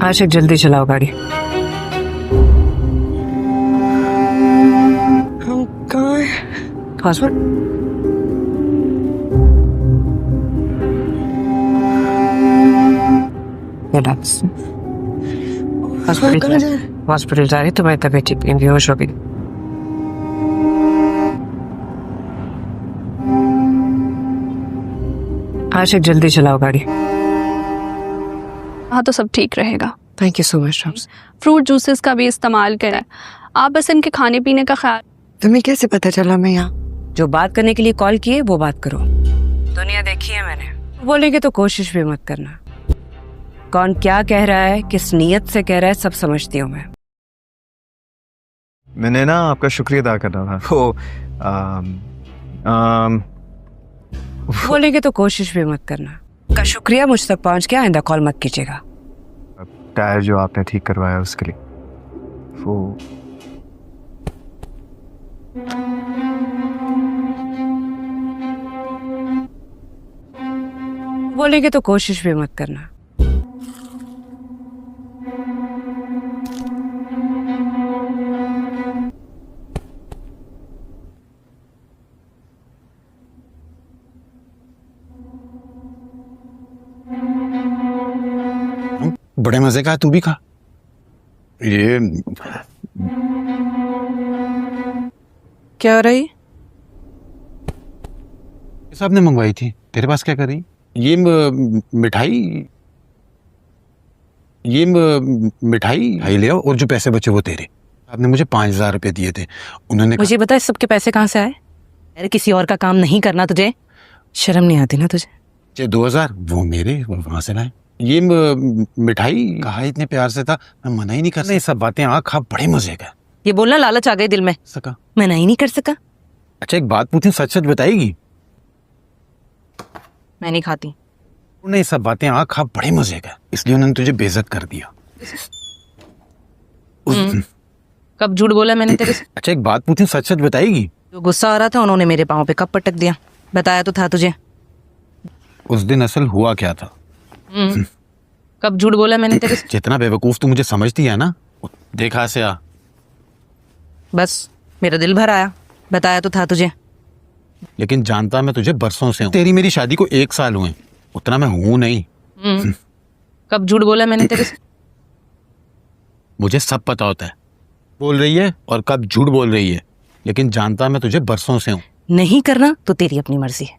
आशिक जल्दी चलाओ गाड़ी। हम कहाँ हैं? पासवर्ड हॉस्पिटल जा रही तुम्हारी तबीयत ठीक नहीं, बेहोश हो गई। आशिक जल्दी चलाओ गाड़ी। हाँ तो सब ठीक रहेगा। Thank you so much ROMs. Fruit juices का भी इस्तेमाल करें। आप बस इनके खाने पीने का ख्याल। तुम्हें कैसे पता चला मैं यहाँ? जो बात करने के लिए कॉल किए वो बात करो। दुनिया देखी है मैंने, बोलेंगे तो कोशिश भी मत करना। कौन क्या कह रहा है, किस नीयत से कह रहा है, सब समझती हूँ मैं। मैंने ना आपका शुक्रिया अदा करना था। बोलेंगे तो कोशिश भी मत करना। का शुक्रिया मुझ तक पहुँच गया, आइंदा कॉल मत कीजिएगा। टायर जो आपने ठीक करवाया उसके लिए वो बोलेंगे तो कोशिश भी मत करना। बड़े मजे का है, तू भी खा। ये क्या हो रही? साहब ने मंगवाई थी, तेरे पास क्या कर रही? ये मिठाई ले आओ और जो पैसे बचे वो तेरे। आपने मुझे 5,000 रुपए दिए थे, उन्होंने मुझे बता इस सबके पैसे कहाँ से आए? अरे किसी और का काम नहीं करना तुझे? शर्म नहीं आती ना तुझे? 2,000 वो मेरे, वहां से लाए। ये मिठाई कहा इतने प्यार से था, मैं मना ही नहीं कर सकता। ये सब बातें खा, बड़े मजे का। ये बोलना लालच आ गई दिल में। सका मैं नहीं कर सका। अच्छा एक बात पूछूं, सच सच बताएगी? मैं नहीं खाती। उन्हें सब बातें खा, बड़े मजे का, इसलिए उन्होंने तुझे बेइज्जत कर दिया। कब झूठ बोला मैंने तेरे से? अच्छा एक बात पूछूं, सच सच बताएगी? जो गुस्सा आ रहा था उन्होंने मेरे पाँव पे कब पटक दिया? बताया तो था तुझे। उस दिन असल हुआ क्या था? कब झूठ बोला मैंने तेरे से? जितना बेवकूफ तू मुझे समझती है ना, देखा से आ। बस मेरा दिल भर आया, बताया तो था तुझे। लेकिन जानता मैं तुझे बरसों से हूँ। तेरी मेरी शादी को 1 साल हुए, उतना मैं हूं नहीं। कब झूठ बोला मैंने तेरे से? मुझे सब पता होता है बोल रही है और कब झूठ बोल रही है, लेकिन जानता मैं तुझे बरसों से हूँ। नहीं करना तो तेरी अपनी मर्जी है।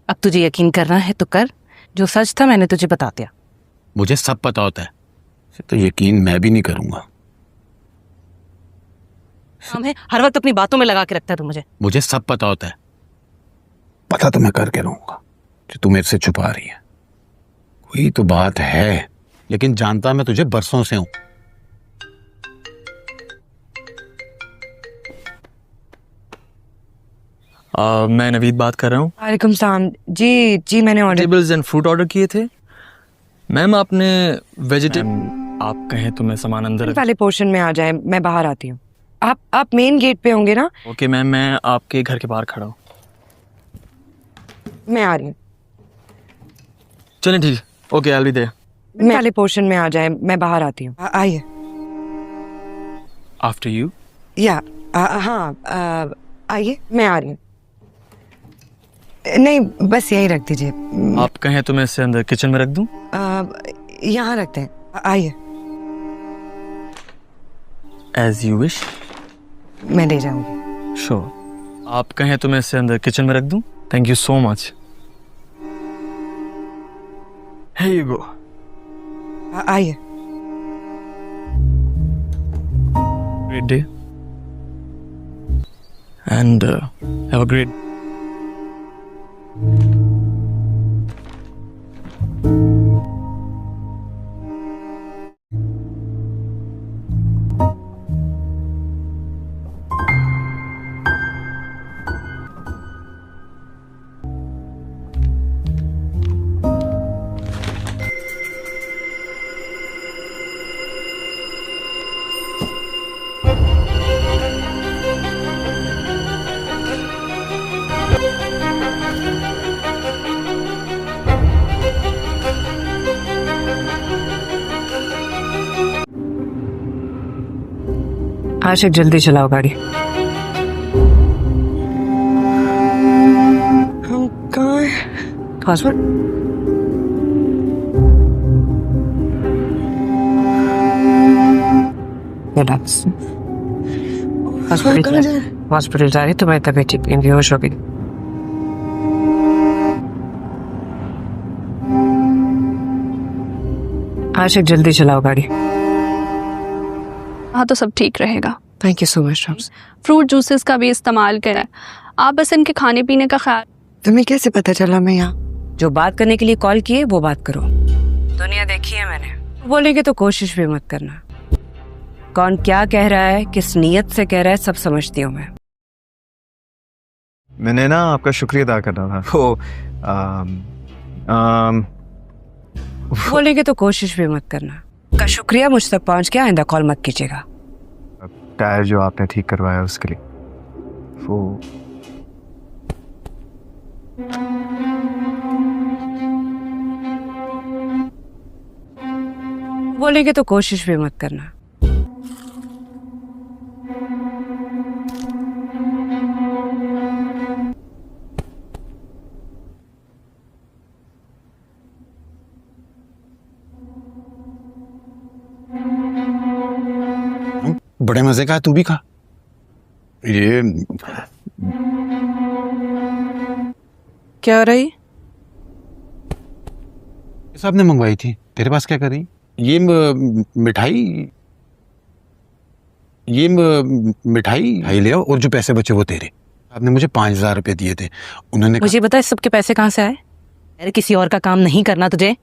अब तुझे यकीन करना है तो कर, जो सच था मैंने तुझे बता दिया। मुझे सब पता होता है, तो यकीन मैं भी नहीं करूंगा। हमें हर वक्त अपनी बातों में लगा के रखता है तू मुझे। मुझे सब पता होता है, पता तो मैं करके रहूंगा जो तू मेरे से छुपा रही है। कोई तो बात है, लेकिन जानता मैं तुझे बरसों से हूं। मैं नवीद बात कर रहा हूँ। वालेकुम सलाम। जी मैंने order vegetables and fruit order किए थे। मैम आपने वेजिटेबल, आप कहें तो मैं सामान अंदर वाले पोर्शन में आ जाए, मैं बाहर आती हूँ। आप मेन गेट पे होंगे ना? ओके मैम, मैं आपके घर के बाहर खड़ा हूँ। मैं आ रही हूँ। चलें ठीक है, okay I will be there. वाले पोर्शन में आ जाए, मैं बाहर आती हूँ। आइए। After you. या हाँ आइए, मैं आ रही हूँ। नहीं बस यही रख दीजिए। आप कहें तो मैं इसे अंदर किचन में रख दूँ? यहाँ रखते हैं, आइए। As you wish. मैं ले जाऊंगी। श्योर। आप कहें तो मैं इसे अंदर किचन में रख दूँ? Thank you so much. Here you go. आइए। Great day. And have a great आशिक जल्दी चलाओ गाड़ी। हम कहाँ हैं? पासवर्ड हॉस्पिटल जा रही, तुम्हारी तबीयत ठीक नहीं, बेहोश हो गई। आशिक जल्दी चलाओ गाड़ी। हाँ तो सब ठीक रहेगा। Thank you so much ROMs. Fruit juices का भी इस्तेमाल करें। आप बस इनके खाने पीने का ख्याल। तुम्हें कैसे पता चला मैं यहाँ? जो बात करने के लिए कॉल किए वो बात करो। दुनिया देखी है मैंने, बोलेंगे तो कोशिश भी मत करना। कौन क्या कह रहा है, किस नीयत से कह रहा है, सब समझती हूँ मैं। मैंने ना आपका शुक्रिया अदा करना था। वो बोलेंगे तो कोशिश भी मत करना। का शुक्रिया मुझ तक पहुँच गया, आइंदा कॉल मत कीजिएगा। टायर जो आपने ठीक करवाया उसके लिए। वो बोलेंगे तो कोशिश भी मत करना। बड़े मजे का है, तू भी खा। ये क्या हो रही? साहब ने मंगवाई थी, तेरे पास क्या कर रही? ये मिठाई मिठाई ले आओ, और जो पैसे बचे वो तेरे। आपने मुझे 5,000 रुपए दिए थे, उन्होंने मुझे बता इस सबके पैसे कहाँ से आए? अरे किसी और का काम नहीं करना तुझे?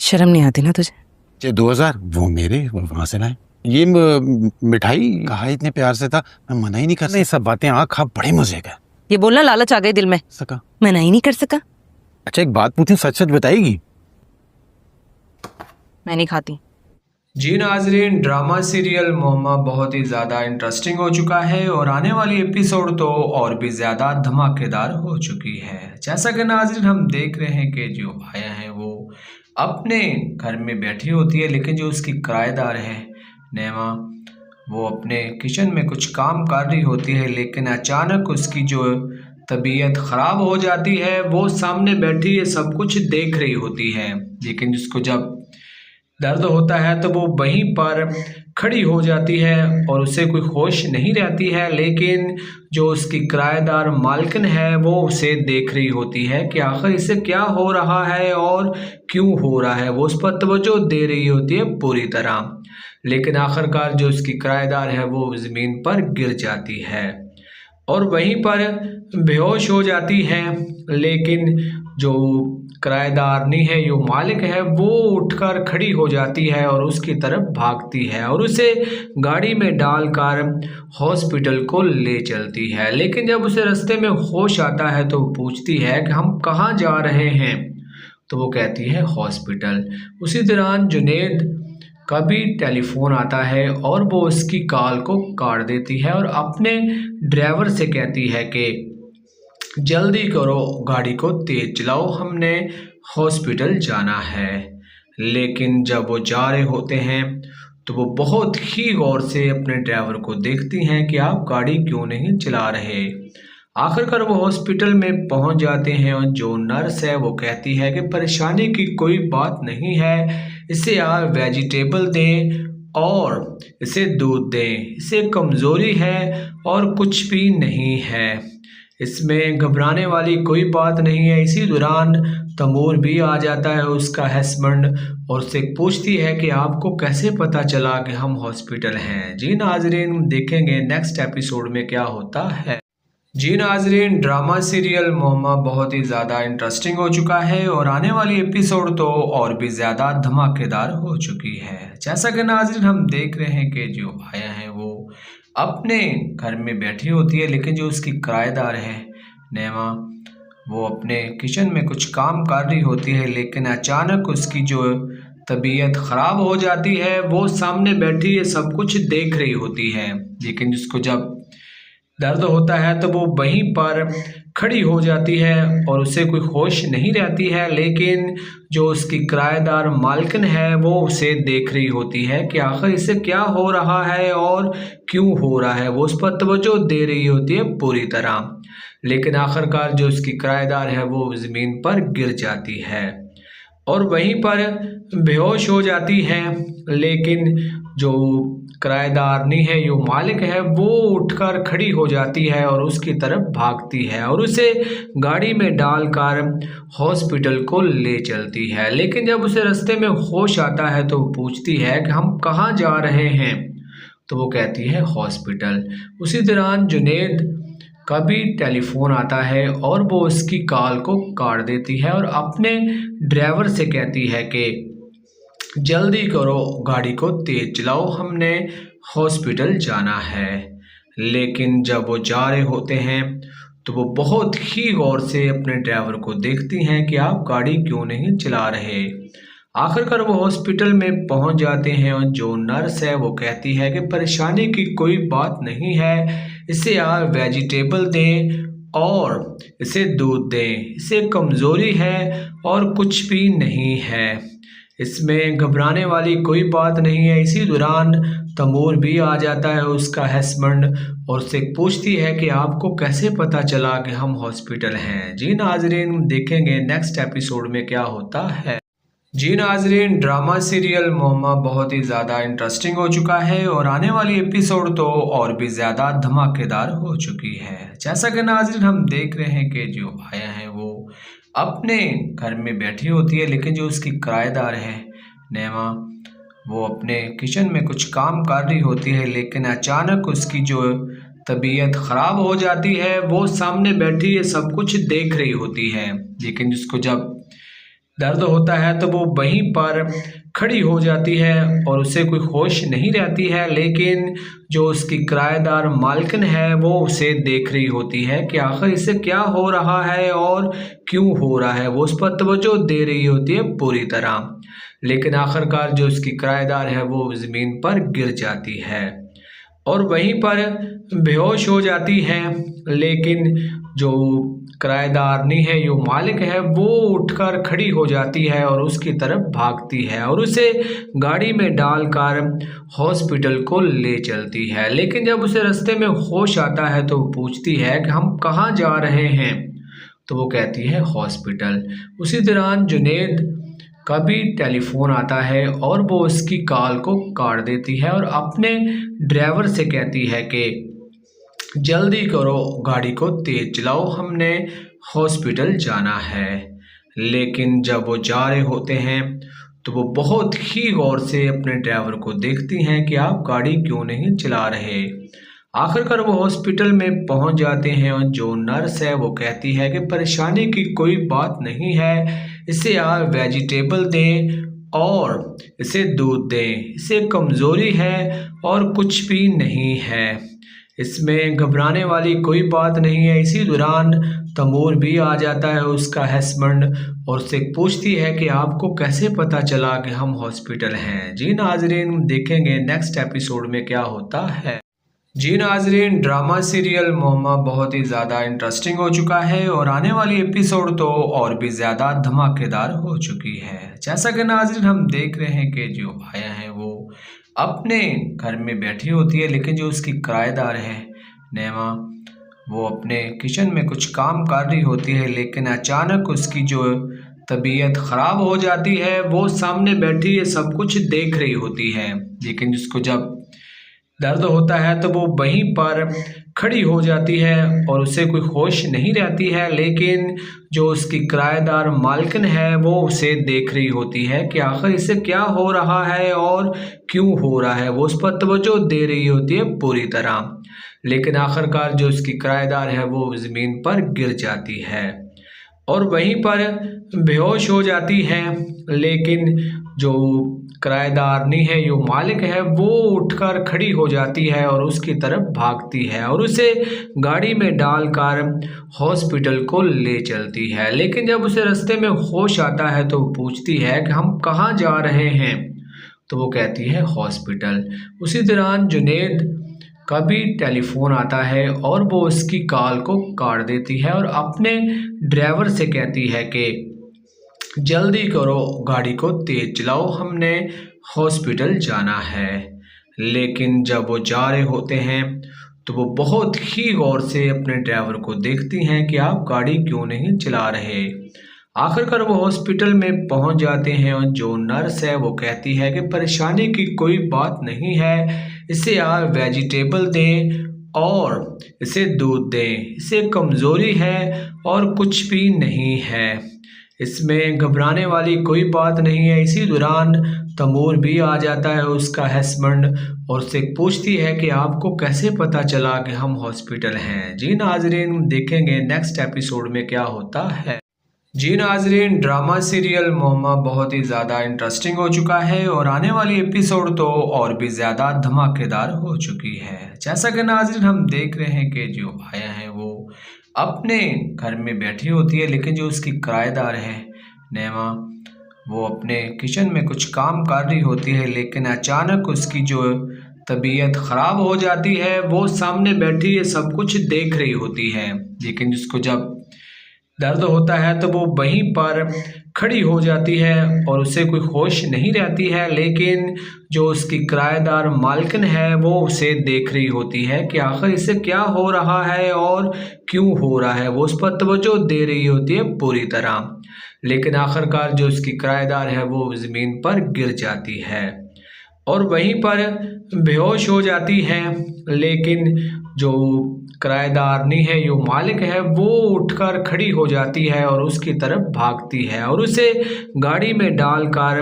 शर्म नहीं आती ना तुझे? 2,000 वो मेरे, वो वहां से लाए। ये मिठाई कहा इतने प्यार से था, मैं मना ही नहीं कर सकता। ये सब बातें खा, बड़े मजे का। ये बोलना लालच आ गई दिल में, सका मना ही नहीं कर सका। अच्छा एक बात पूछूं, सच सच बताएगी? मैं नहीं खाती। जी नाजरीन, ड्रामा सीरियल मोहम्मा बहुत ही ज़्यादा इंटरेस्टिंग हो चुका है और आने वाली एपिसोड तो और भी ज़्यादा धमाकेदार हो चुकी है। जैसा कि नाजरीन हम देख रहे हैं कि जो आया है वो अपने घर में बैठी होती है, लेकिन जो उसकी किराएदार है नेमा, वो अपने किचन में कुछ काम कर रही होती है, लेकिन अचानक उसकी जो तबीयत ख़राब हो जाती है। वो सामने बैठी है, सब कुछ देख रही होती है, लेकिन उसको जब दर्द होता है तो वो वहीं पर खड़ी हो जाती है और उसे कोई होश नहीं रहती है। लेकिन जो उसकी किराएदार मालकिन है वो उसे देख रही होती है कि आखिर इसे क्या हो रहा है और क्यों हो रहा है। वो उस पर तवज्जो दे रही होती है पूरी तरह, लेकिन आखिरकार जो उसकी किराएदार है वो ज़मीन पर गिर जाती है और वहीं पर बेहोश हो जाती है। लेकिन जो किराएदार नहीं है, जो मालिक है, वो उठकर खड़ी हो जाती है और उसकी तरफ भागती है और उसे गाड़ी में डालकर हॉस्पिटल को ले चलती है। लेकिन जब उसे रास्ते में होश आता है तो वो पूछती है कि हम कहाँ जा रहे हैं, तो वो कहती है हॉस्पिटल। उसी दौरान जुनैद का भी टेलीफोन आता है और वो उसकी कॉल को काट देती है और अपने ड्राइवर से कहती है कि जल्दी करो, गाड़ी को तेज चलाओ, हमने हॉस्पिटल जाना है। लेकिन जब वो जा रहे होते हैं तो वो बहुत ही गौर से अपने ड्राइवर को देखती हैं कि आप गाड़ी क्यों नहीं चला रहे। आखिरकार वो हॉस्पिटल में पहुंच जाते हैं और जो नर्स है वो कहती है कि परेशानी की कोई बात नहीं है, इसे आप वेजिटेबल दें और इसे दूध दें, इसे कमज़ोरी है और कुछ भी नहीं है, इसमें घबराने वाली कोई बात नहीं है। इसी दौरान तैमूर भी आ जाता है, उसका हस्बैंड, और उससे पूछती है कि आपको कैसे पता चला कि हम हॉस्पिटल हैं। जी नाजरीन, देखेंगे नेक्स्ट एपिसोड में क्या होता है। जी नाजरीन, ड्रामा सीरियल मोहम्मा बहुत ही ज़्यादा इंटरेस्टिंग हो चुका है और आने वाली एपिसोड तो और भी ज़्यादा धमाकेदार हो चुकी है। जैसा कि नाजरीन हम देख रहे हैं कि जो आया है वो अपने घर में बैठी होती है, लेकिन जो उसकी किराएदार है नेमा, वो अपने किचन में कुछ काम कर रही होती है, लेकिन अचानक उसकी जो तबीयत ख़राब हो जाती है। वो सामने बैठी है, सब कुछ देख रही होती है, लेकिन उसको जब दर्द होता है तो वो वहीं पर खड़ी हो जाती है और उसे कोई होश नहीं रहती है, लेकिन जो उसकी किराएदार मालकिन है वो उसे देख रही होती है कि आखिर इसे क्या हो रहा है और क्यों हो रहा है। वो उस पर तवज्जो दे रही होती है पूरी तरह, लेकिन आखिरकार जो उसकी किराएदार है वो ज़मीन पर गिर जाती है और वहीं पर बेहोश हो जाती है। लेकिन जो किराएदारनी है, जो मालिक है, वो उठकर खड़ी हो जाती है और उसकी तरफ भागती है और उसे गाड़ी में डालकर हॉस्पिटल को ले चलती है। लेकिन जब उसे रास्ते में होश आता है तो वो पूछती है कि हम कहाँ जा रहे हैं, तो वो कहती है हॉस्पिटल। उसी दौरान जुनैद का भी टेलीफोन आता है और वो उसकी कॉल को काट देती है और अपने ड्राइवर से कहती है कि जल्दी करो, गाड़ी को तेज चलाओ, हमने हॉस्पिटल जाना है। लेकिन जब वो जा रहे होते हैं तो वो बहुत ही गौर से अपने ड्राइवर को देखती हैं कि आप गाड़ी क्यों नहीं चला रहे। आखिरकार वो हॉस्पिटल में पहुंच जाते हैं और जो नर्स है वो कहती है कि परेशानी की कोई बात नहीं है, इसे आप वेजिटेबल दें और इसे दूध दें, इसे कमज़ोरी है और कुछ भी नहीं है, इसमें घबराने वाली कोई बात नहीं है। इसी दौरान तैमूर भी आ जाता है, उसका हस्बैंड, और उससे पूछती है कि आपको कैसे पता चला कि हम हॉस्पिटल हैं। जी नाजरीन, देखेंगे नेक्स्ट एपिसोड में क्या होता है। जी नाजरीन, ड्रामा सीरियल मोहम्मा बहुत ही ज़्यादा इंटरेस्टिंग हो चुका है और आने वाली एपिसोड तो और भी ज़्यादा धमाकेदार हो चुकी है। जैसा कि नाजरीन हम देख रहे हैं कि जो आया है वो अपने घर में बैठी होती है, लेकिन जो उसकी किराएदार है नेमा, वो अपने किचन में कुछ काम कर रही होती है, लेकिन अचानक उसकी जो तबीयत ख़राब हो जाती है। वो सामने बैठी है, सब कुछ देख रही होती है, लेकिन उसको जब दर्द होता है तो वो वहीं पर खड़ी हो जाती है और उसे कोई होश नहीं रहती है, लेकिन जो उसकी किराएदार मालकिन है वो उसे देख रही होती है कि आखिर इसे क्या हो रहा है और क्यों हो रहा है। वो उस पर तवज्जो दे रही होती है पूरी तरह, लेकिन आखिरकार जो उसकी किराएदार है वो ज़मीन पर गिर जाती है और वहीं पर बेहोश हो जाती है। लेकिन जो किराएदारनी है, जो मालिक है, वो उठकर खड़ी हो जाती है और उसकी तरफ भागती है और उसे गाड़ी में डालकर हॉस्पिटल को ले चलती है। लेकिन जब उसे रास्ते में होश आता है तो वो पूछती है कि हम कहाँ जा रहे हैं, तो वो कहती है हॉस्पिटल। उसी दौरान जुनैद का भी टेलीफोन आता है और वो उसकी कॉल को काट देती है और अपने ड्राइवर से कहती है कि जल्दी करो, गाड़ी को तेज चलाओ, हमने हॉस्पिटल जाना है। लेकिन जब वो जा रहे होते हैं तो वो बहुत ही गौर से अपने ड्राइवर को देखती हैं कि आप गाड़ी क्यों नहीं चला रहे। आखिरकार वो हॉस्पिटल में पहुंच जाते हैं और जो नर्स है वो कहती है कि परेशानी की कोई बात नहीं है, इसे आप वेजिटेबल दें और इसे दूध दें, इसे कमज़ोरी है और कुछ भी नहीं है, इसमें घबराने वाली कोई बात नहीं है। इसी दौरान तैमूर भी आ जाता है, उसका हस्बैंड, और उससे पूछती है कि आपको कैसे पता चला कि हम हॉस्पिटल हैं। जी नाजरीन, देखेंगे नेक्स्ट एपिसोड में क्या होता है। जी नाजरीन, ड्रामा सीरियल मोहम्मा बहुत ही ज़्यादा इंटरेस्टिंग हो चुका है और आने वाली एपिसोड तो और भी ज़्यादा धमाकेदार हो चुकी है। जैसा कि नाजरीन हम देख रहे हैं कि जो आया है वो अपने घर में बैठी होती है, लेकिन जो उसकी किराएदार है नेमा, वो अपने किचन में कुछ काम कर रही होती है, लेकिन अचानक उसकी जो तबीयत ख़राब हो जाती है। वो सामने बैठी है, सब कुछ देख रही होती है, लेकिन उसको जब दर्द होता है तो वो वहीं पर खड़ी हो जाती है और उसे कोई होश नहीं रहती है, लेकिन जो उसकी किराएदार मालकिन है वो उसे देख रही होती है कि आखिर इसे क्या हो रहा है और क्यों हो रहा है। वो उस पर तवज्जो दे रही होती है पूरी तरह, लेकिन आखिरकार जो उसकी किराएदार है वो ज़मीन पर गिर जाती है और वहीं पर बेहोश हो जाती है। लेकिन जो किराएदारनी है, जो मालिक है, वो उठकर खड़ी हो जाती है और उसकी तरफ भागती है और उसे गाड़ी में डालकर हॉस्पिटल को ले चलती है। लेकिन जब उसे रास्ते में होश आता है तो वो पूछती है कि हम कहाँ जा रहे हैं, तो वो कहती है हॉस्पिटल। उसी दौरान जुनैद कभी टेलीफोन आता है और वो उसकी कॉल को काट देती है और अपने ड्राइवर से कहती है कि जल्दी करो, गाड़ी को तेज चलाओ, हमने हॉस्पिटल जाना है। लेकिन जब वो जा रहे होते हैं तो वो बहुत ही गौर से अपने ड्राइवर को देखती हैं कि आप गाड़ी क्यों नहीं चला रहे। आखिरकार वो हॉस्पिटल में पहुंच जाते हैं और जो नर्स है वो कहती है कि परेशानी की कोई बात नहीं है, इसे आप वेजिटेबल दें और इसे दूध दें, इसे कमज़ोरी है और कुछ भी नहीं है, इसमें घबराने वाली कोई बात नहीं है। इसी दौरान तैमूर भी आ जाता है, उसका हस्बैंड, और उससे पूछती है कि आपको कैसे पता चला कि हम हॉस्पिटल हैं। जी नाजरीन, देखेंगे नेक्स्ट एपिसोड में क्या होता है। जी नाजरीन, ड्रामा सीरियल मोहम्मा बहुत ही ज़्यादा इंटरेस्टिंग हो चुका है और आने वाली एपिसोड तो और भी ज़्यादा धमाकेदार हो चुकी है। जैसा कि नाजरीन हम देख रहे हैं कि जो आया है वो अपने घर में बैठी होती है, लेकिन जो उसकी किराएदार है नेमा, वो अपने किचन में कुछ काम कर रही होती है, लेकिन अचानक उसकी जो तबीयत ख़राब हो जाती है। वो सामने बैठी है, सब कुछ देख रही होती है, लेकिन उसको जब दर्द होता है तो वो वहीं पर खड़ी हो जाती है और उसे कोई होश नहीं रहती है। लेकिन जो उसकी किराएदार मालकिन है वो उसे देख रही होती है कि आखिर इसे क्या हो रहा है और क्यों हो रहा है। वो उस पर तवज्जो दे रही होती है पूरी तरह, लेकिन आखिरकार जो उसकी किराएदार है वो ज़मीन पर गिर जाती है और वहीं पर बेहोश हो जाती है। लेकिन जो किराएदार नहीं है, जो मालिक है, वो उठकर खड़ी हो जाती है और उसकी तरफ भागती है और उसे गाड़ी में डालकर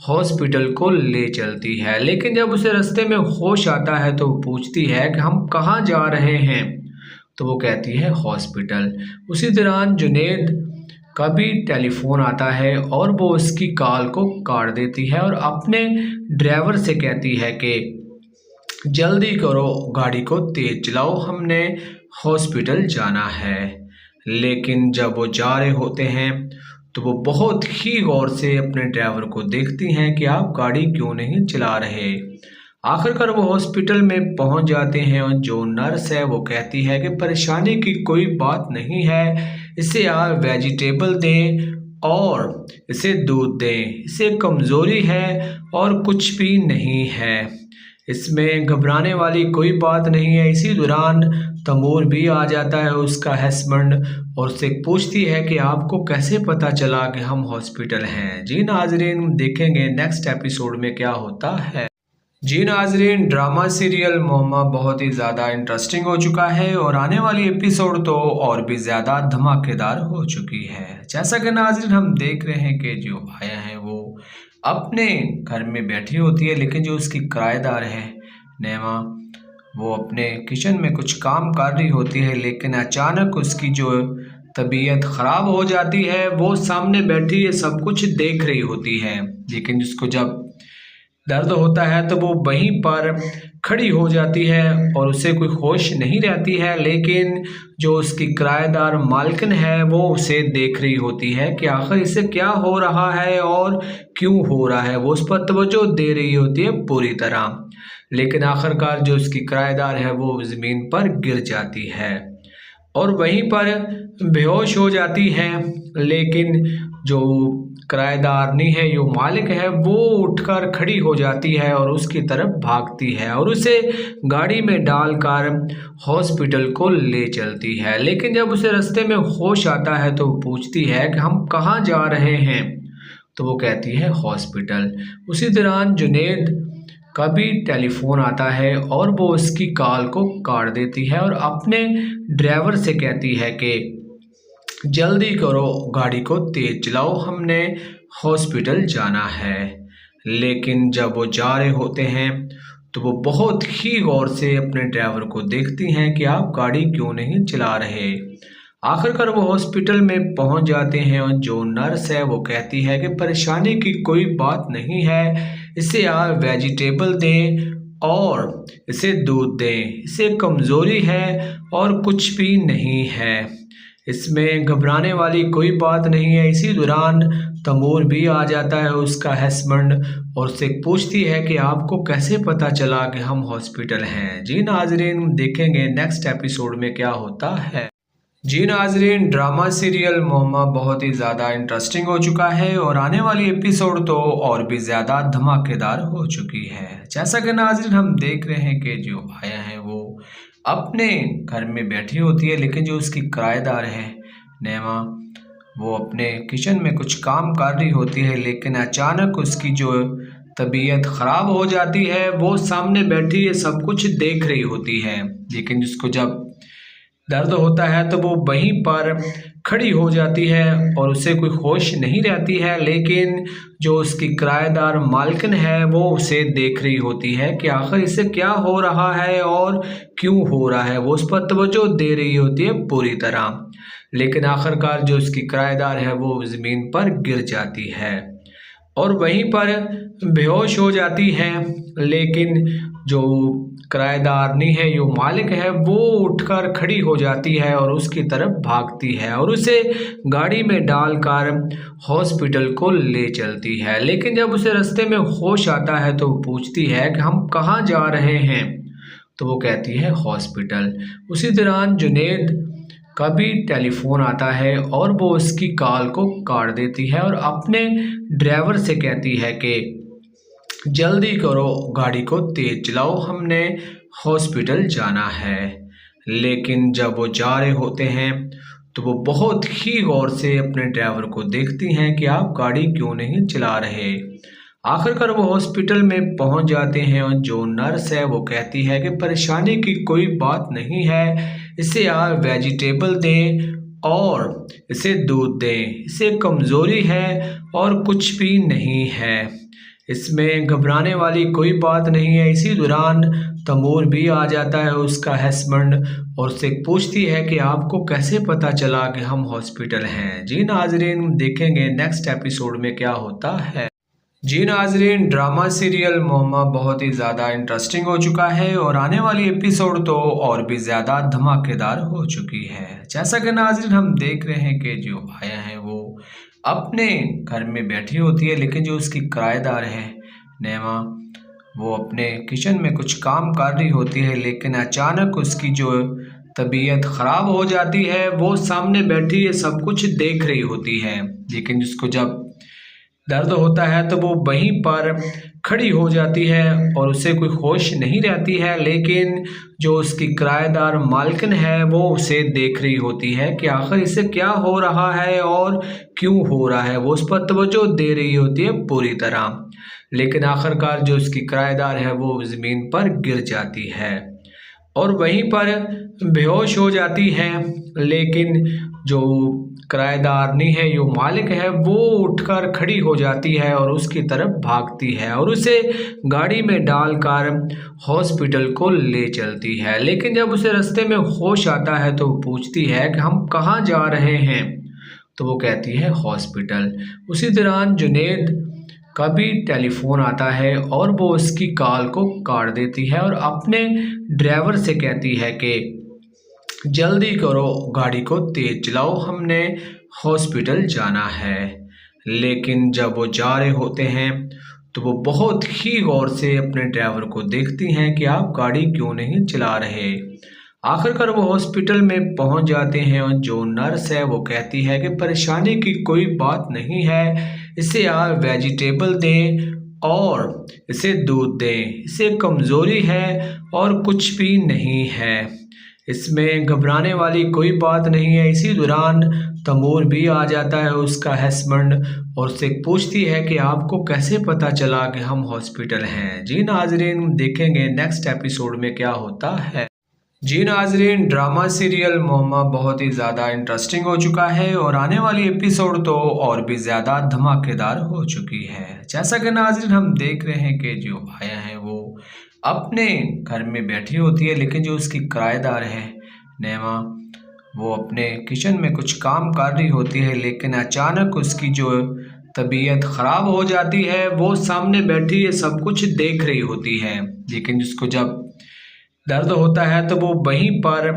हॉस्पिटल को ले चलती है। लेकिन जब उसे रास्ते में होश आता है तो वो पूछती है कि हम कहाँ जा रहे हैं, तो वो कहती है हॉस्पिटल। उसी दौरान जुनैद का भी टेलीफोन आता है और वो उसकी कॉल को काट देती है और अपने ड्राइवर से कहती है कि जल्दी करो, गाड़ी को तेज चलाओ, हमने हॉस्पिटल जाना है। लेकिन जब वो जा रहे होते हैं तो वो बहुत ही गौर से अपने ड्राइवर को देखती हैं कि आप गाड़ी क्यों नहीं चला रहे। आखिरकार वो हॉस्पिटल में पहुंच जाते हैं और जो नर्स है वो कहती है कि परेशानी की कोई बात नहीं है, इसे आप वेजिटेबल दें और इसे दूध दें, इसे कमज़ोरी है और कुछ भी नहीं है, इसमें घबराने वाली कोई बात नहीं है। इसी दौरान तैमूर भी आ जाता है, उसका हस्बैंड, और उससे पूछती है कि आपको कैसे पता चला कि हम हॉस्पिटल हैं। जी नाजरीन, देखेंगे नेक्स्ट एपिसोड में क्या होता है। जी नाजरीन, ड्रामा सीरियल मोहम्मा बहुत ही ज़्यादा इंटरेस्टिंग हो चुका है और आने वाली एपिसोड तो और भी ज़्यादा धमाकेदार हो चुकी है। जैसा कि नाजरीन हम देख रहे हैं कि जो आया है वो अपने घर में बैठी होती है, लेकिन जो उसकी किराएदार है नेमा, वो अपने किचन में कुछ काम कर रही होती है, लेकिन अचानक उसकी जो तबीयत ख़राब हो जाती है। वो सामने बैठी है, सब कुछ देख रही होती है, लेकिन उसको जब दर्द होता है तो वो वहीं पर खड़ी हो जाती है और उसे कोई होश नहीं रहती है। लेकिन जो उसकी किराएदार मालकिन है वो उसे देख रही होती है कि आखिर इसे क्या हो रहा है और क्यों हो रहा है। वो उस पर तवज्जो दे रही होती है पूरी तरह, लेकिन आखिरकार जो उसकी किराएदार है वो ज़मीन पर गिर जाती है और वहीं पर बेहोश हो जाती है। लेकिन जो किराएदार नहीं है, जो मालिक है, वो उठकर खड़ी हो जाती है और उसकी तरफ भागती है और उसे गाड़ी में डालकर हॉस्पिटल को ले चलती है। लेकिन जब उसे रास्ते में होश आता है तो वो पूछती है कि हम कहाँ जा रहे हैं, तो वो कहती है हॉस्पिटल। उसी दौरान जुनैद का भी टेलीफोन आता है और वो उसकी कॉल को काट देती है और अपने ड्राइवर से कहती है कि जल्दी करो, गाड़ी को तेज चलाओ, हमने हॉस्पिटल जाना है। लेकिन जब वो जा रहे होते हैं तो वो बहुत ही गौर से अपने ड्राइवर को देखती हैं कि आप गाड़ी क्यों नहीं चला रहे। आखिरकार वो हॉस्पिटल में पहुंच जाते हैं और जो नर्स है वो कहती है कि परेशानी की कोई बात नहीं है, इसे आप वेजिटेबल दें और इसे दूध दें, इसे कमज़ोरी है और कुछ भी नहीं है, इसमें घबराने वाली कोई बात नहीं है। इसी दौरान तैमूर भी आ जाता है, उसका हस्बैंड, और उससे पूछती है कि आपको कैसे पता चला कि हम हॉस्पिटल हैं। जी नाजरीन, देखेंगे नेक्स्ट एपिसोड में क्या होता है। जी नाजरीन, ड्रामा सीरियल मोहम्मा बहुत ही ज़्यादा इंटरेस्टिंग हो चुका है और आने वाली एपिसोड तो और भी ज़्यादा धमाकेदार हो चुकी है। जैसा कि नाजरीन हम देख रहे हैं कि जो आया है वो अपने घर में बैठी होती है, लेकिन जो उसकी किराएदार है नेमा, वो अपने किचन में कुछ काम कर रही होती है, लेकिन अचानक उसकी जो तबीयत ख़राब हो जाती है। वो सामने बैठी है, सब कुछ देख रही होती है, लेकिन उसको जब दर्द होता है तो वो वहीं पर खड़ी हो जाती है और उसे कोई होश नहीं रहती है। लेकिन जो उसकी किराएदार मालकिन है वो उसे देख रही होती है कि आखिर इसे क्या हो रहा है और क्यों हो रहा है। वो उस पर तवज्जो दे रही होती है पूरी तरह, लेकिन आखिरकार जो उसकी किराएदार है वो ज़मीन पर गिर जाती है और वहीं पर बेहोश हो जाती है। लेकिन जो किराएदारनी है, जो मालिक है, वो उठकर खड़ी हो जाती है और उसकी तरफ भागती है और उसे गाड़ी में डालकर हॉस्पिटल को ले चलती है। लेकिन जब उसे रास्ते में होश आता है तो वो पूछती है कि हम कहाँ जा रहे हैं, तो वो कहती है हॉस्पिटल। उसी दौरान जुनैद का भी टेलीफोन आता है और वो उसकी कॉल को काट देती है और अपने ड्राइवर से कहती है कि जल्दी करो, गाड़ी को तेज चलाओ, हमने हॉस्पिटल जाना है। लेकिन जब वो जा रहे होते हैं तो वो बहुत ही गौर से अपने ड्राइवर को देखती हैं कि आप गाड़ी क्यों नहीं चला रहे। आखिरकार वो हॉस्पिटल में पहुंच जाते हैं और जो नर्स है वो कहती है कि परेशानी की कोई बात नहीं है, इसे आप वेजिटेबल दें और इसे दूध दें, इसे कमज़ोरी है और कुछ भी नहीं है, इसमें घबराने वाली कोई बात नहीं है। इसी दौरान तैमूर भी आ जाता है, उसका हस्बैंड, और उससे पूछती है कि आपको कैसे पता चला कि हम हॉस्पिटल हैं। जी नाजरीन, देखेंगे नेक्स्ट एपिसोड में क्या होता है। जी नाजरीन, ड्रामा सीरियल मोहम्मा बहुत ही ज़्यादा इंटरेस्टिंग हो चुका है और आने वाली एपिसोड तो और भी ज़्यादा धमाकेदार हो चुकी है। जैसा कि नाजरीन हम देख रहे हैं कि जो आया है वो अपने घर में बैठी होती है, लेकिन जो उसकी किराएदार है नेमा, वो अपने किचन में कुछ काम कर रही होती है, लेकिन अचानक उसकी जो तबीयत ख़राब हो जाती है। वो सामने बैठी है, सब कुछ देख रही होती है, लेकिन उसको जब दर्द होता है तो वो वहीं पर खड़ी हो जाती है और उसे कोई होश नहीं रहती है। लेकिन जो उसकी किराएदार मालकिन है वो उसे देख रही होती है कि आखिर इसे क्या हो रहा है और क्यों हो रहा है। वो उस पर तवज्जो दे रही होती है पूरी तरह, लेकिन आखिरकार जो उसकी किराएदार है वो ज़मीन पर गिर जाती है और वहीं पर बेहोश हो जाती है। लेकिन जो किराएदारनी है, जो मालिक है, वो उठकर खड़ी हो जाती है और उसकी तरफ भागती है और उसे गाड़ी में डालकर हॉस्पिटल को ले चलती है। लेकिन जब उसे रास्ते में होश आता है तो वो पूछती है कि हम कहाँ जा रहे हैं, तो वो कहती है हॉस्पिटल। उसी दौरान जुनैद का भी टेलीफोन आता है और वो उसकी कॉल को काट देती है और अपने ड्राइवर से कहती है कि जल्दी करो, गाड़ी को तेज चलाओ, हमने हॉस्पिटल जाना है। लेकिन जब वो जा रहे होते हैं तो वो बहुत ही गौर से अपने ड्राइवर को देखती हैं कि आप गाड़ी क्यों नहीं चला रहे। आखिरकार वो हॉस्पिटल में पहुंच जाते हैं और जो नर्स है वो कहती है कि परेशानी की कोई बात नहीं है, इसे आप वेजिटेबल दें और इसे दूध दें, इसे कमज़ोरी है और कुछ भी नहीं है, इसमें घबराने वाली कोई बात नहीं है। इसी दौरान तैमूर भी आ जाता है, उसका हस्बैंड, और उससे पूछती है कि आपको कैसे पता चला कि हम हॉस्पिटल हैं। जी नाजरीन, देखेंगे नेक्स्ट एपिसोड में क्या होता है। जी नाजरीन, ड्रामा सीरियल मोहम्मा बहुत ही ज़्यादा इंटरेस्टिंग हो चुका है और आने वाली एपिसोड तो और भी ज़्यादा धमाकेदार हो चुकी है। जैसा कि नाजरीन हम देख रहे हैं कि जो आया है वो अपने घर में बैठी होती है, लेकिन जो उसकी किराएदार है नेमा, वो अपने किचन में कुछ काम कर रही होती है, लेकिन अचानक उसकी जो तबीयत ख़राब हो जाती है। वो सामने बैठी है, सब कुछ देख रही होती है, लेकिन उसको जब दर्द होता है तो वो वहीं पर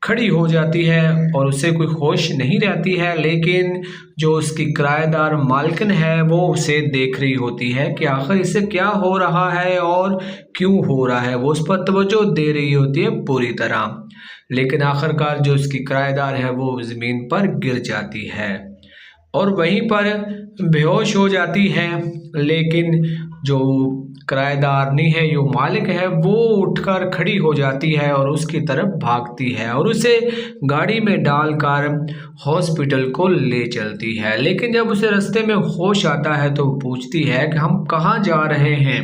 खड़ी हो जाती है और उसे कोई होश नहीं रहती है, लेकिन जो उसकी किराएदार मालकिन है वो उसे देख रही होती है कि आखिर इसे क्या हो रहा है और क्यों हो रहा है। वो उस पर तवज्जो दे रही होती है पूरी तरह, लेकिन आखिरकार जो उसकी किराएदार है वो ज़मीन पर गिर जाती है और वहीं पर बेहोश हो जाती है। लेकिन जो किराएदारनी है, जो मालिक है, वो उठकर खड़ी हो जाती है और उसकी तरफ भागती है और उसे गाड़ी में डालकर हॉस्पिटल को ले चलती है। लेकिन जब उसे रास्ते में होश आता है तो वो पूछती है कि हम कहाँ जा रहे हैं,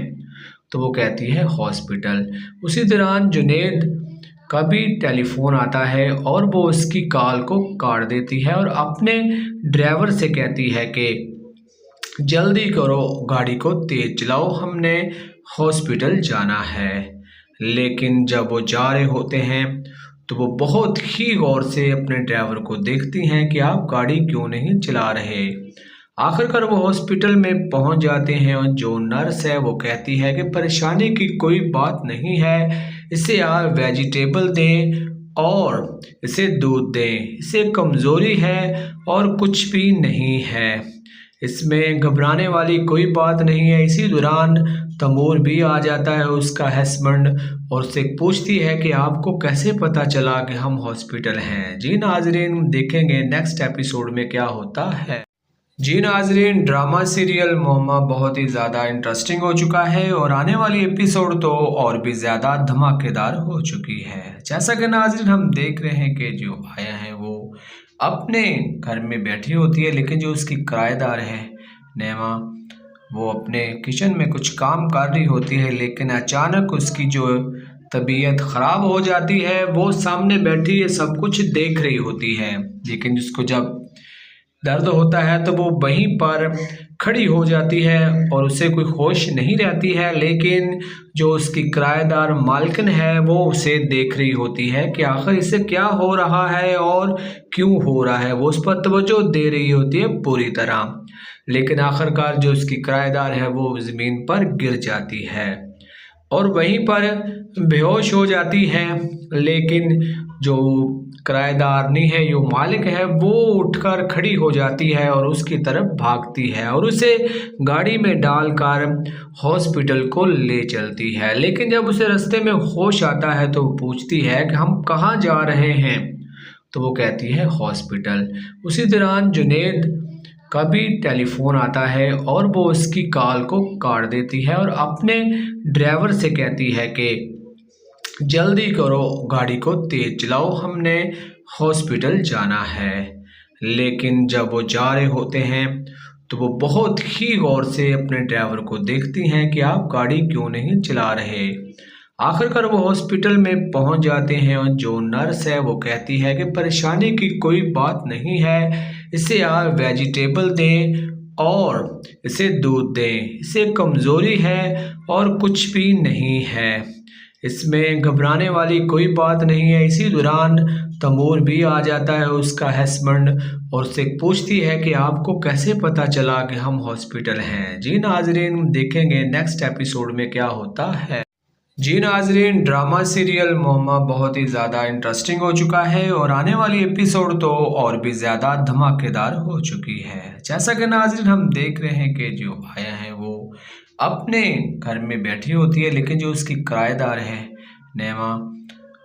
तो वो कहती है हॉस्पिटल। उसी दौरान जुनैद का भी टेलीफोन आता है और वो उसकी कॉल को काट देती है और अपने ड्राइवर से कहती है कि जल्दी करो, गाड़ी को तेज चलाओ, हमने हॉस्पिटल जाना है। लेकिन जब वो जा रहे होते हैं तो वो बहुत ही गौर से अपने ड्राइवर को देखती हैं कि आप गाड़ी क्यों नहीं चला रहे। आखिरकार वो हॉस्पिटल में पहुंच जाते हैं और जो नर्स है वो कहती है कि परेशानी की कोई बात नहीं है, इसे आप वेजिटेबल दें और इसे दूध दें, इसे कमज़ोरी है और कुछ भी नहीं है, इसमें घबराने वाली कोई बात नहीं है। इसी दौरान तैमूर भी आ जाता है, उसका हस्बैंड, और उससे पूछती है कि आपको कैसे पता चला कि हम हॉस्पिटल हैं। जी नाजरीन, देखेंगे नेक्स्ट एपिसोड में क्या होता है। जी नाजरीन, ड्रामा सीरियल मोहम्मा बहुत ही ज़्यादा इंटरेस्टिंग हो चुका है और आने वाली एपिसोड तो और भी ज़्यादा धमाकेदार हो चुकी है। जैसा कि नाजरीन हम देख रहे हैं कि जो आया है वो अपने घर में बैठी होती है, लेकिन जो उसकी किराएदार है नेमा, वो अपने किचन में कुछ काम कर रही होती है, लेकिन अचानक उसकी जो तबीयत ख़राब हो जाती है। वो सामने बैठी है, सब कुछ देख रही होती है, लेकिन उसको जब दर्द होता है तो वो वहीं पर खड़ी हो जाती है और उसे कोई होश नहीं रहती है, लेकिन जो उसकी किराएदार मालकिन है वो उसे देख रही होती है कि आखिर इसे क्या हो रहा है और क्यों हो रहा है। वो उस पर तवज्जो दे रही होती है पूरी तरह, लेकिन आखिरकार जो उसकी किराएदार है वो ज़मीन पर गिर जाती है और वहीं पर बेहोश हो जाती है। लेकिन जो किराएदारनी है, जो मालिक है, वो उठकर खड़ी हो जाती है और उसकी तरफ भागती है और उसे गाड़ी में डालकर हॉस्पिटल को ले चलती है। लेकिन जब उसे रास्ते में होश आता है तो वो पूछती है कि हम कहाँ जा रहे हैं, तो वो कहती है हॉस्पिटल। उसी दौरान जुनैद का भी टेलीफोन आता है और वो उसकी कॉल को काट देती है और अपने ड्राइवर से कहती है कि जल्दी करो, गाड़ी को तेज चलाओ, हमने हॉस्पिटल जाना है। लेकिन जब वो जा रहे होते हैं तो वो बहुत ही गौर से अपने ड्राइवर को देखती हैं कि आप गाड़ी क्यों नहीं चला रहे। आखिरकार वो हॉस्पिटल में पहुंच जाते हैं और जो नर्स है वो कहती है कि परेशानी की कोई बात नहीं है, इसे आप वेजिटेबल दें और इसे दूध दें, इसे कमज़ोरी है और कुछ भी नहीं है, इसमें घबराने वाली कोई बात नहीं है। इसी दौरान तैमूर भी आ जाता है, उसका हस्बैंड, और उससे पूछती है कि आपको कैसे पता चला कि हम हॉस्पिटल हैं। जी नाजरीन, देखेंगे नेक्स्ट एपिसोड में क्या होता है। जी नाजरीन, ड्रामा सीरियल मोहम्मा बहुत ही ज़्यादा इंटरेस्टिंग हो चुका है और आने वाली एपिसोड तो और भी ज़्यादा धमाकेदार हो चुकी है। जैसा कि नाजरीन हम देख रहे हैं कि जो आया है वो अपने घर में बैठी होती है, लेकिन जो उसकी किराएदार है नेमा,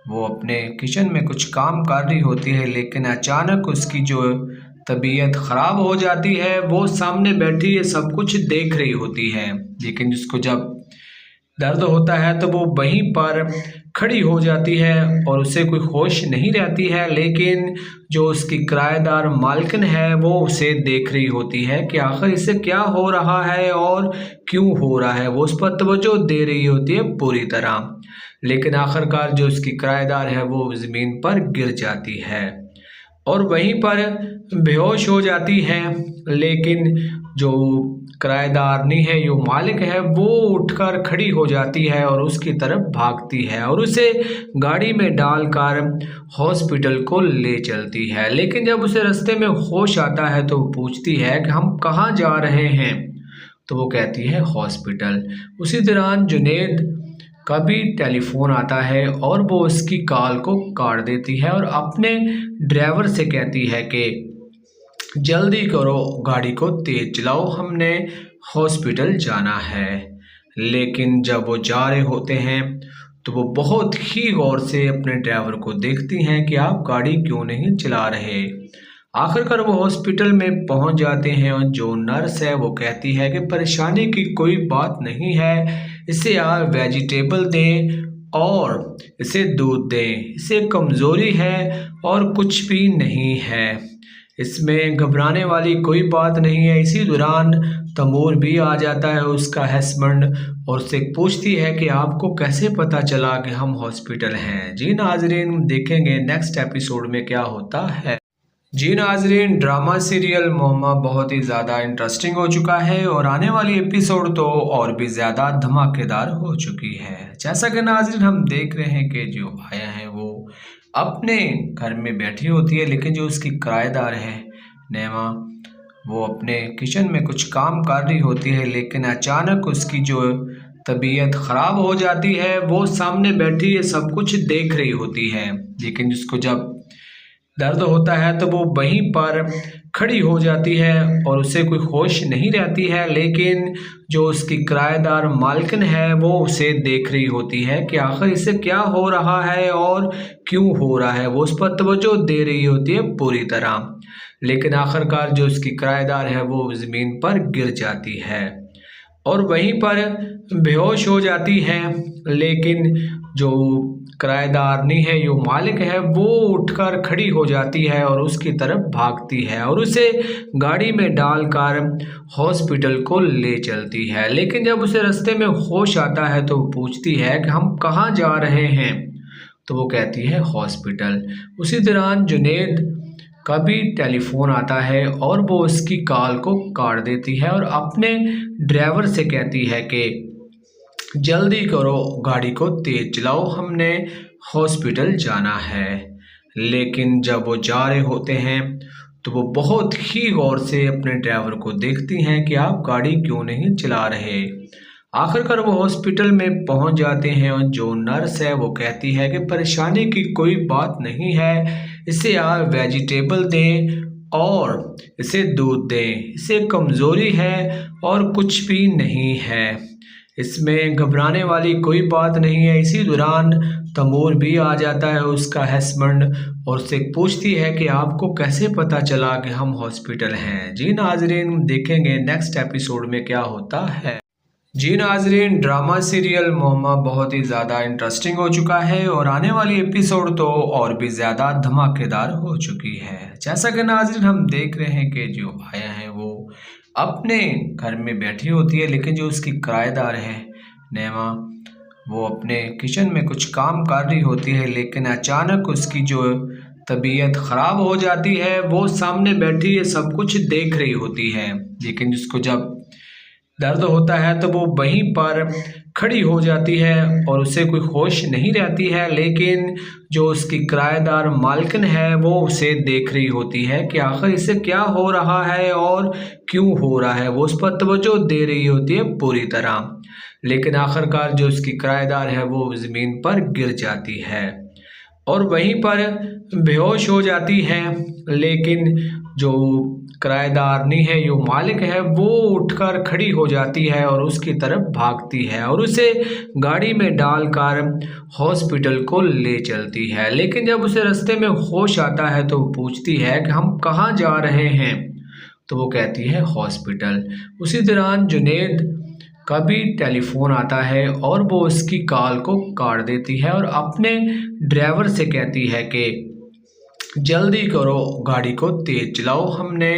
वो अपने किचन में कुछ काम कर रही होती है, लेकिन अचानक उसकी जो तबीयत ख़राब हो जाती है। वो सामने बैठी है, सब कुछ देख रही होती है, लेकिन उसको जब दर्द होता है तो वो वहीं पर खड़ी हो जाती है और उसे कोई होश नहीं रहती है, लेकिन जो उसकी किराएदार मालकिन है वो उसे देख रही होती है कि आखिर इसे क्या हो रहा है और क्यों हो रहा है। वो उस पर तवज्जो दे रही होती है पूरी तरह, लेकिन आखिरकार जो उसकी किराएदार है वो ज़मीन पर गिर जाती है और वहीं पर बेहोश हो जाती है। लेकिन जो किराएदारनी है, जो मालिक है, वो उठकर खड़ी हो जाती है और उसकी तरफ भागती है और उसे गाड़ी में डालकर हॉस्पिटल को ले चलती है। लेकिन जब उसे रास्ते में होश आता है तो वो पूछती है कि हम कहाँ जा रहे हैं, तो वो कहती है हॉस्पिटल। उसी दौरान जुनैद कभी टेलीफोन आता है और वो उसकी कॉल को काट देती है और अपने ड्राइवर से कहती है कि जल्दी करो, गाड़ी को तेज चलाओ, हमने हॉस्पिटल जाना है। लेकिन जब वो जा रहे होते हैं तो वो बहुत ही गौर से अपने ड्राइवर को देखती हैं कि आप गाड़ी क्यों नहीं चला रहे। आखिरकार वो हॉस्पिटल में पहुंच जाते हैं और जो नर्स है वो कहती है कि परेशानी की कोई बात नहीं है, इसे आप वेजिटेबल दें और इसे दूध दें, इसे कमज़ोरी है और कुछ भी नहीं है, इसमें घबराने वाली कोई बात नहीं है। इसी दौरान तैमूर भी आ जाता है, उसका हस्बैंड, और उससे पूछती है कि आपको कैसे पता चला कि हम हॉस्पिटल हैं। जी नाजरीन, देखेंगे नेक्स्ट एपिसोड में क्या होता है। जी नाजरीन, ड्रामा सीरियल मोहम्मा बहुत ही ज़्यादा इंटरेस्टिंग हो चुका है और आने वाली एपिसोड तो और भी ज़्यादा धमाकेदार हो चुकी है। जैसा कि नाजरीन हम देख रहे हैं कि जो आया है वो अपने घर में बैठी होती है, लेकिन जो उसकी किराएदार है नेमा, वो अपने किचन में कुछ काम कर रही होती है, लेकिन अचानक उसकी जो तबीयत ख़राब हो जाती है। वो सामने बैठी है, सब कुछ देख रही होती है, लेकिन उसको जब दर्द होता है तो वो वहीं पर खड़ी हो जाती है और उसे कोई होश नहीं रहती है। लेकिन जो उसकी किराएदार मालकिन है वो उसे देख रही होती है कि आखिर इसे क्या हो रहा है और क्यों हो रहा है। वो उस पर तवज्जो दे रही होती है पूरी तरह, लेकिन आखिरकार जो उसकी किराएदार है वो ज़मीन पर गिर जाती है और वहीं पर बेहोश हो जाती है। लेकिन जो किराएदारनी है, जो मालिक है, वो उठकर खड़ी हो जाती है और उसकी तरफ भागती है और उसे गाड़ी में डालकर हॉस्पिटल को ले चलती है। लेकिन जब उसे रास्ते में होश आता है तो वो पूछती है कि हम कहाँ जा रहे हैं, तो वो कहती है हॉस्पिटल। उसी दौरान जुनैद का भी टेलीफोन आता है और वो उसकी कॉल को काट देती है और अपने ड्राइवर से कहती है कि जल्दी करो, गाड़ी को तेज चलाओ, हमने हॉस्पिटल जाना है। लेकिन जब वो जा रहे होते हैं तो वो बहुत ही गौर से अपने ड्राइवर को देखती हैं कि आप गाड़ी क्यों नहीं चला रहे। आखिरकार वो हॉस्पिटल में पहुंच जाते हैं और जो नर्स है वो कहती है कि परेशानी की कोई बात नहीं है, इसे आप वेजिटेबल दें और इसे दूध दें, इसे कमज़ोरी है और कुछ भी नहीं है, इसमें घबराने वाली कोई बात नहीं है। इसी दौरान तैमूर भी आ जाता है, उसका हस्बैंड, और उससे पूछती है कि आपको कैसे पता चला कि हम हॉस्पिटल हैं। जी नाजरीन, देखेंगे नेक्स्ट एपिसोड में क्या होता है। जी नाजरीन, ड्रामा सीरियल मोहम्मा बहुत ही ज़्यादा इंटरेस्टिंग हो चुका है और आने वाली एपिसोड तो और भी ज़्यादा धमाकेदार हो चुकी है। जैसा कि नाजरीन हम देख रहे हैं कि जो आया है वो अपने घर में बैठी होती है, लेकिन जो उसकी किराएदार है नेमा, वो अपने किचन में कुछ काम कर रही होती है, लेकिन अचानक उसकी जो तबीयत ख़राब हो जाती है। वो सामने बैठी है, सब कुछ देख रही होती है, लेकिन उसको जब दर्द होता है तो वो वहीं पर खड़ी हो जाती है और उसे कोई होश नहीं रहती है। लेकिन जो उसकी किराएदार मालकिन है वो उसे देख रही होती है कि आखिर इसे क्या हो रहा है और क्यों हो रहा है। वो उस पर तवज्जो दे रही होती है पूरी तरह, लेकिन आखिरकार जो उसकी किराएदार है वो ज़मीन पर गिर जाती है और वहीं पर बेहोश हो जाती है। लेकिन जो किराएदारनी है, जो मालिक है, वो उठकर खड़ी हो जाती है और उसकी तरफ भागती है और उसे गाड़ी में डालकर हॉस्पिटल को ले चलती है। लेकिन जब उसे रास्ते में होश आता है तो वो पूछती है कि हम कहाँ जा रहे हैं, तो वो कहती है हॉस्पिटल। उसी दौरान जुनैद का भी टेलीफोन आता है और वो उसकी कॉल को काट देती है और अपने ड्राइवर से कहती है कि जल्दी करो, गाड़ी को तेज चलाओ, हमने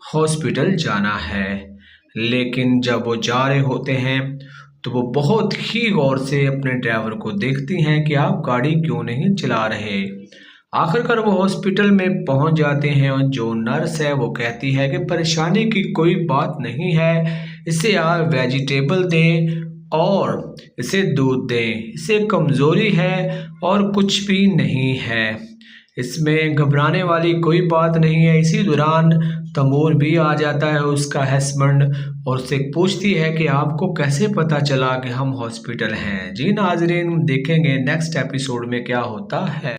हॉस्पिटल जाना है। लेकिन जब वो जा रहे होते हैं तो वो बहुत ही गौर से अपने ड्राइवर को देखती हैं कि आप गाड़ी क्यों नहीं चला रहे। आखिरकार वो हॉस्पिटल में पहुंच जाते हैं और जो नर्स है वो कहती है कि परेशानी की कोई बात नहीं है, इसे आप वेजिटेबल दें और इसे दूध दें, इसे कमज़ोरी है और कुछ भी नहीं है, इसमें घबराने वाली कोई बात नहीं है। इसी दौरान तैमूर भी आ जाता है, उसका हस्बैंड, और उससे पूछती है कि आपको कैसे पता चला कि हम हॉस्पिटल हैं। जी नाजरीन, देखेंगे नेक्स्ट एपिसोड में क्या होता है।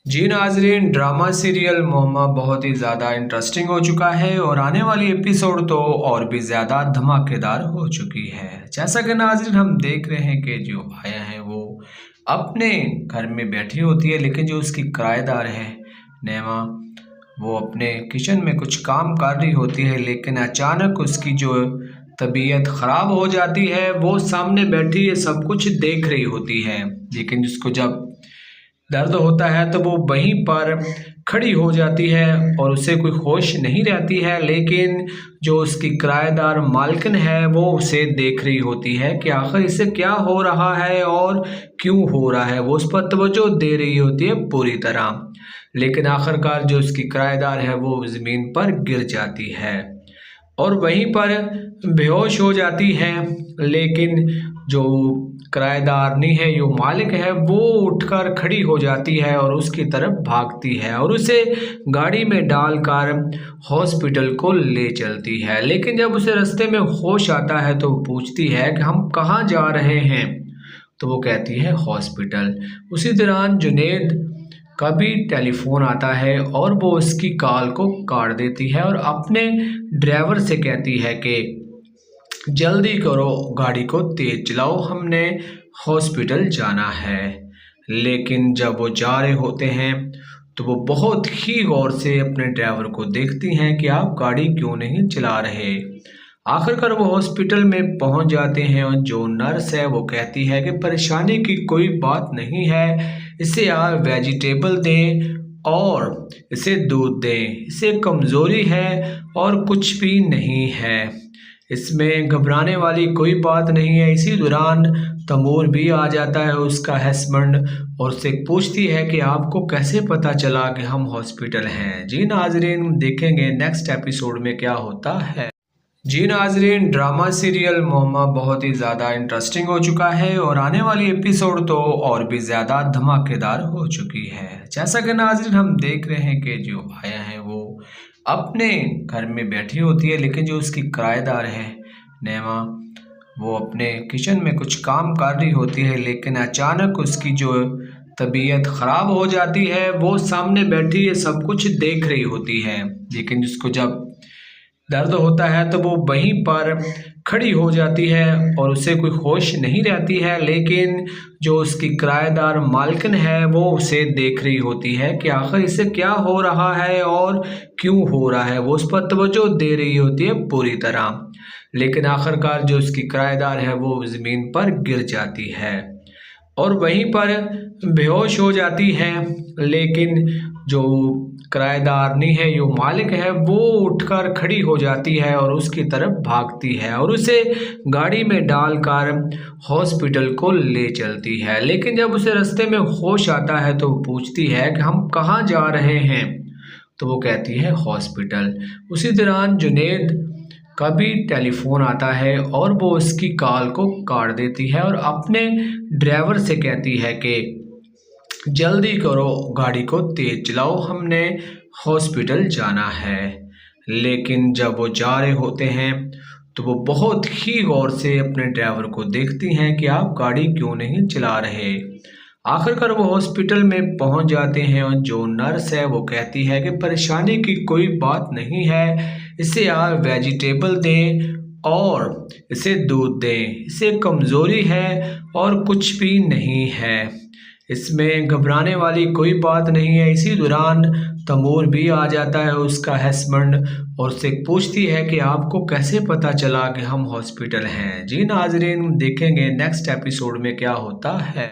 जी नाजरीन, ड्रामा सीरियल मोहम्मा बहुत ही ज़्यादा इंटरेस्टिंग हो चुका है और आने वाली एपिसोड तो और भी ज़्यादा धमाकेदार हो चुकी है। जैसा कि नाजरीन हम देख रहे हैं कि जो आया है वो अपने घर में बैठी होती है, लेकिन जो उसकी किराएदार है नेमा, वो अपने किचन में कुछ काम कर रही होती है, लेकिन अचानक उसकी जो तबीयत ख़राब हो जाती है। वो सामने बैठी है, सब कुछ देख रही होती है, लेकिन उसको जब दर्द होता है तो वो वहीं पर खड़ी हो जाती है और उसे कोई होश नहीं रहती है। लेकिन जो उसकी किराएदार मालकिन है वो उसे देख रही होती है कि आखिर इसे क्या हो रहा है और क्यों हो रहा है। वो उस पर तवज्जो दे रही होती है पूरी तरह, लेकिन आखिरकार जो उसकी किराएदार है वो ज़मीन पर गिर जाती है और वहीं पर बेहोश हो जाती है। लेकिन जो किराएदारनी है, जो मालिक है, वो उठकर खड़ी हो जाती है और उसकी तरफ भागती है और उसे गाड़ी में डालकर हॉस्पिटल को ले चलती है। लेकिन जब उसे रास्ते में होश आता है तो वो पूछती है कि हम कहाँ जा रहे हैं, तो वो कहती है हॉस्पिटल। उसी दौरान जुनैद का भी टेलीफोन आता है और वो उसकी कॉल को काट देती है और अपने ड्राइवर से कहती है कि जल्दी करो, गाड़ी को तेज चलाओ, हमने हॉस्पिटल जाना है। लेकिन जब वो जा रहे होते हैं तो वो बहुत ही गौर से अपने ड्राइवर को देखती हैं कि आप गाड़ी क्यों नहीं चला रहे। आखिरकार वो हॉस्पिटल में पहुंच जाते हैं और जो नर्स है वो कहती है कि परेशानी की कोई बात नहीं है, इसे आप वेजिटेबल दें और इसे दूध दें, इसे कमज़ोरी है और कुछ भी नहीं है, इसमें घबराने वाली कोई बात नहीं है। इसी दौरान तैमूर भी आ जाता है, उसका हस्बैंड, और उससे पूछती है कि आपको कैसे पता चला कि हम हॉस्पिटल हैं। जी नाजरीन, देखेंगे नेक्स्ट एपिसोड में क्या होता है। जी नाजरीन, ड्रामा सीरियल मोहम्मा बहुत ही ज़्यादा इंटरेस्टिंग हो चुका है और आने वाली एपिसोड तो और भी ज़्यादा धमाकेदार हो चुकी है। जैसा कि नाजरीन हम देख रहे हैं कि जो आया है वो अपने घर में बैठी होती है, लेकिन जो उसकी किराएदार है नेमा, वो अपने किचन में कुछ काम कर रही होती है, लेकिन अचानक उसकी जो तबीयत ख़राब हो जाती है। वो सामने बैठी है, सब कुछ देख रही होती है, लेकिन उसको जब दर्द होता है तो वो वहीं पर खड़ी हो जाती है और उसे कोई होश नहीं रहती है। लेकिन जो उसकी किराएदार मालकिन है वो उसे देख रही होती है कि आखिर इसे क्या हो रहा है और क्यों हो रहा है। वो उस पर तवज्जो दे रही होती है पूरी तरह, लेकिन आखिरकार जो उसकी किराएदार है वो ज़मीन पर गिर जाती है और वहीं पर बेहोश हो जाती है। लेकिन जो किराएदारनी है, जो मालिक है, वो उठकर खड़ी हो जाती है और उसकी तरफ भागती है और उसे गाड़ी में डालकर हॉस्पिटल को ले चलती है। लेकिन जब उसे रास्ते में होश आता है तो वो पूछती है कि हम कहाँ जा रहे हैं, तो वो कहती है हॉस्पिटल। उसी दौरान जुनैद का भी टेलीफोन आता है और वो उसकी कॉल को काट देती है और अपने ड्राइवर से कहती है कि जल्दी करो, गाड़ी को तेज चलाओ, हमने हॉस्पिटल जाना है। लेकिन जब वो जा रहे होते हैं तो वो बहुत ही गौर से अपने ड्राइवर को देखती हैं कि आप गाड़ी क्यों नहीं चला रहे। आखिरकार वो हॉस्पिटल में पहुंच जाते हैं और जो नर्स है वो कहती है कि परेशानी की कोई बात नहीं है, इसे आप वेजिटेबल दें और इसे दूध दें, इसे कमज़ोरी है और कुछ भी नहीं है, इसमें घबराने वाली कोई बात नहीं है। इसी दौरान तैमूर भी आ जाता है, उसका हस्बैंड, और उससे पूछती है कि आपको कैसे पता चला कि हम हॉस्पिटल हैं। जी नाजरीन, देखेंगे नेक्स्ट एपिसोड में क्या होता है।